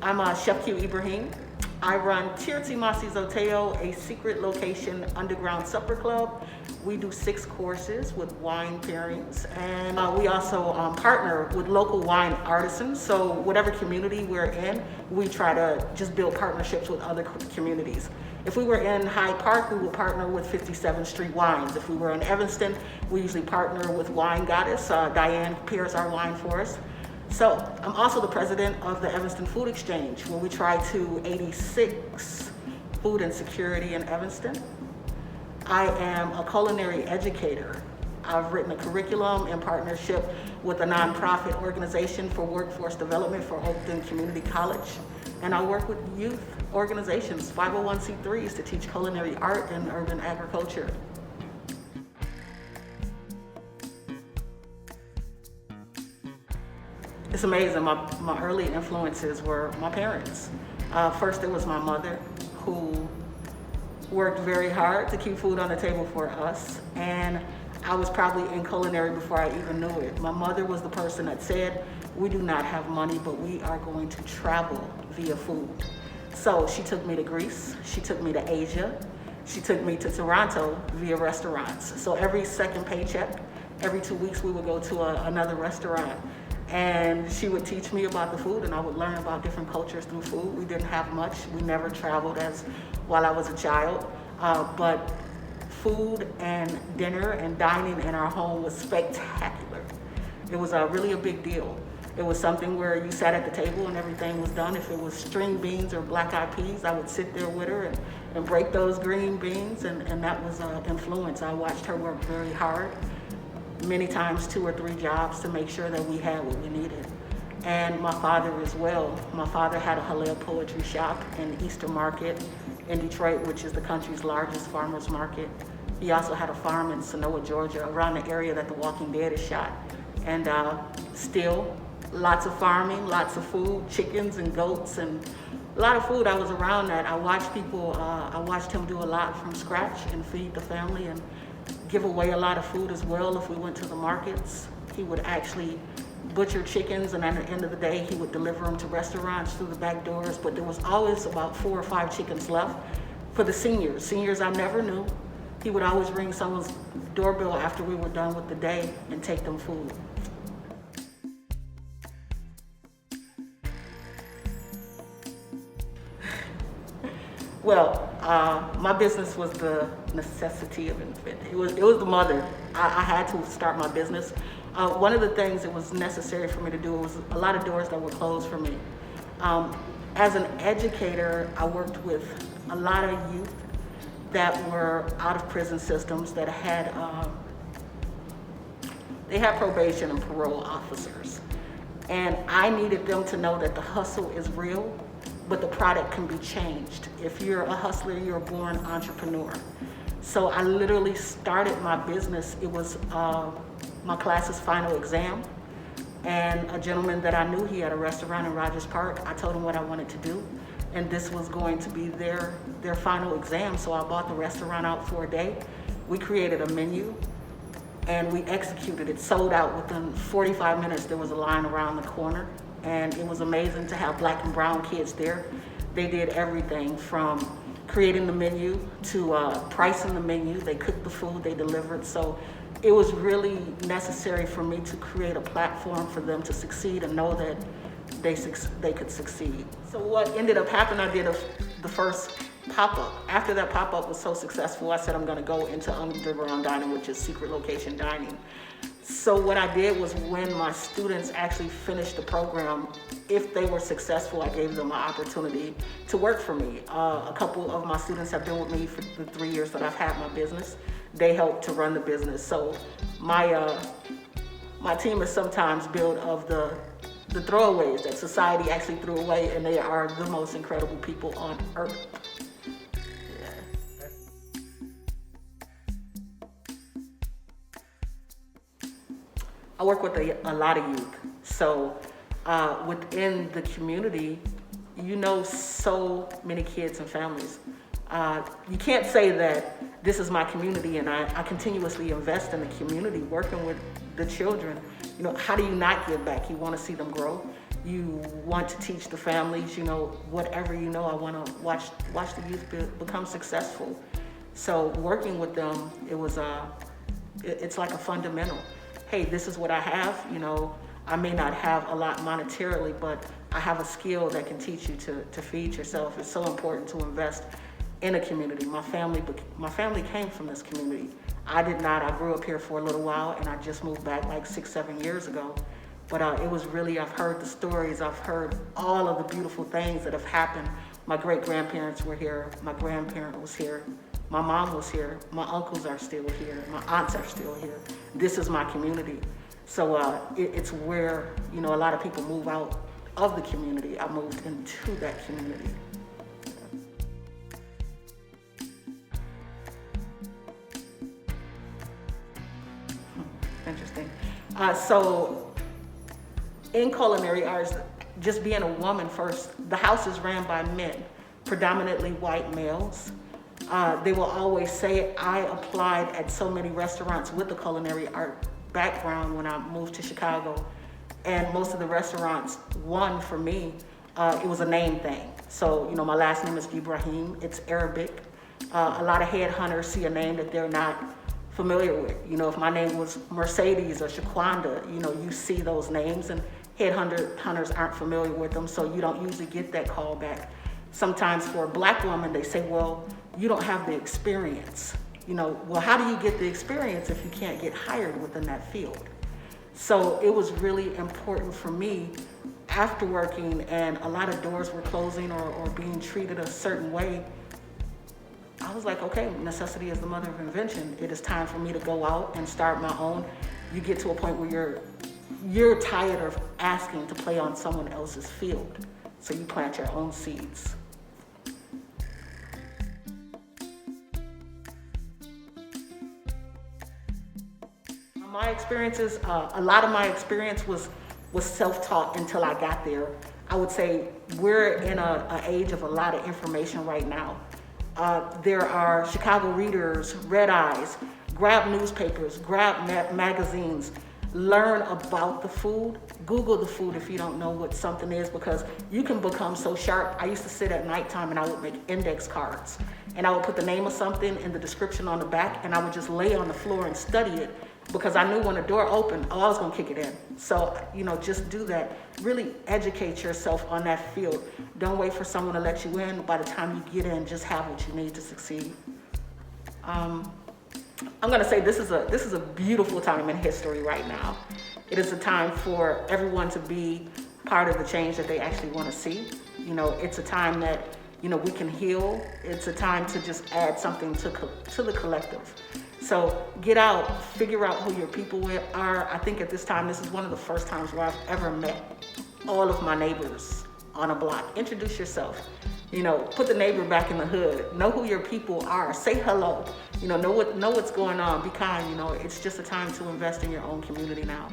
I'm Chef Q Ibrahim. I run Teertsemasesottehg, a secret location underground supper club. We do 6 courses with wine pairings, and we also partner with local wine artisans. So whatever community we're in, we try to just build partnerships with other communities. If we were in Hyde Park, we would partner with 57th Street Wines. If we were in Evanston, we usually partner with Wine Goddess. Diane pairs our wine for us. So I'm also the president of the Evanston Food Exchange, where we try to 86 food insecurity in Evanston. I am a culinary educator. I've written a curriculum in partnership with a nonprofit organization for workforce development for Oakton Community College. And I work with youth organizations, 501c3s, to teach culinary art and urban agriculture. It's amazing. My early influences were my parents. First, it was my mother, who worked very hard to keep food on the table for us. And I was probably in culinary before I even knew it. My mother was the person that said, we do not have money, but we are going to travel via food. So she took me to Greece, she took me to Asia, she took me to Toronto via restaurants. So every second paycheck, every 2 weeks, we would go to another restaurant. And she would teach me about the food, and I would learn about different cultures through food. We didn't have much. We never traveled while I was a child, but food and dinner and dining in our home was spectacular. It was really a big deal. It was something where you sat at the table and everything was done. If it was string beans or black-eyed peas, I would sit there with her and break those green beans, and that was an influence. I watched her work very hard, many times 2 or 3 jobs, to make sure that we had what we needed. And my father as well. My father had a Hallel poetry shop in Easter Market in Detroit, which is the country's largest farmer's market. He also had a farm in Sonoma, Georgia, around the area that The Walking Dead is shot. And still, lots of farming, lots of food, chickens and goats, and a lot of food. I was around that. I watched him do a lot from scratch and feed the family, and give away a lot of food as well. If we went to the markets, he would actually butcher chickens, and at the end of the day, he would deliver them to restaurants through the back doors. But there was always about 4 or 5 chickens left for the seniors. Seniors I never knew. He would always ring someone's doorbell after we were done with the day and take them food. Well, my business was the necessity of inventing. It was the mother. I had to start my business. One of the things that was necessary for me to do was a lot of doors that were closed for me. As an educator, I worked with a lot of youth that were out of prison systems, that had they had probation and parole officers. And I needed them to know that the hustle is real, but the product can be changed. If you're a hustler, you're a born entrepreneur. So I literally started my business. It was my class's final exam, and a gentleman that I knew, he had a restaurant in Rogers Park. I told him what I wanted to do, and this was going to be their final exam. So I bought the restaurant out for a day. We created a menu, and we executed it. Sold out within 45 minutes. There was a line around the corner. And it was amazing to have Black and brown kids there. They did everything from creating the menu to pricing the menu. They cooked the food, they delivered. So it was really necessary for me to create a platform for them to succeed and know that they could succeed. So what ended up happening, I did the first pop-up. After that pop-up was so successful, I said I'm gonna go into underground dining, which is secret location dining. So what I did was, when my students actually finished the program, if they were successful, I gave them an opportunity to work for me. A couple of my students have been with me for the 3 years that I've had my business. They helped to run the business. So my team is sometimes built of the throwaways that society actually threw away, and they are the most incredible people on earth. I work with a lot of youth. So within the community, you know so many kids and families. You can't say that this is my community and I continuously invest in the community, working with the children. You know, how do you not give back? You want to see them grow. you want to teach the families, whatever I want to watch the youth become successful. So working with them, it's like a fundamental. Hey, this is what I have. I may not have a lot monetarily, but I have a skill that can teach you to feed yourself. It's so important to invest in a community. My family came from this community. I did not. I grew up here for a little while, and I just moved back like 6-7 years ago. But it was really, I've heard the stories, I've heard all of the beautiful things that have happened. My great-grandparents were here, my grandparent was here, my mom was here, my uncles are still here, my aunts are still here. This is my community. So it's where, a lot of people move out of the community. I moved into that community. Interesting. So in culinary arts, just being a woman first, the house is ran by men, predominantly white males. They will always say, I applied at so many restaurants with the culinary art background when I moved to Chicago. And most of the restaurants, one for me, it was a name thing. So, my last name is Ibrahim, it's Arabic. A lot of headhunters see a name that they're not familiar with. If my name was Mercedes or Shaquanda, you see those names, and hunters aren't familiar with them, so you don't usually get that call back. Sometimes for a black woman, they say, well, you don't have the experience. Well, how do you get the experience if you can't get hired within that field? So it was really important for me after working and a lot of doors were closing or being treated a certain way. I was like, okay, necessity is the mother of invention. It is time for me to go out and start my own. You get to a point where you're tired of asking to play on someone else's field. So you plant your own seeds. My experiences, a lot of my experience was self-taught until I got there. I would say we're in an age of a lot of information right now. There are Chicago Readers, Red Eyes, grab newspapers, grab magazines, learn about the food, Google the food if you don't know what something is, because you can become so sharp. I used to sit at nighttime and I would make index cards and I would put the name of something and the description on the back and I would just lay on the floor and study it because I knew when the door opened, I was gonna kick it in. So, just do that. Really educate yourself on that field. Don't wait for someone to let you in. By the time you get in, just have what you need to succeed. I'm gonna say this is a beautiful time in history right now. It is a time for everyone to be part of the change that they actually want to see. It's a time that, we can heal. It's a time to just add something to the collective. So get out, figure out who your people are. I think at this time, this is one of the first times where I've ever met all of my neighbors on a block. Introduce yourself. Put the neighbor back in the hood. Know who your people are. Say hello. Know what's going on. Be kind. It's just a time to invest in your own community now.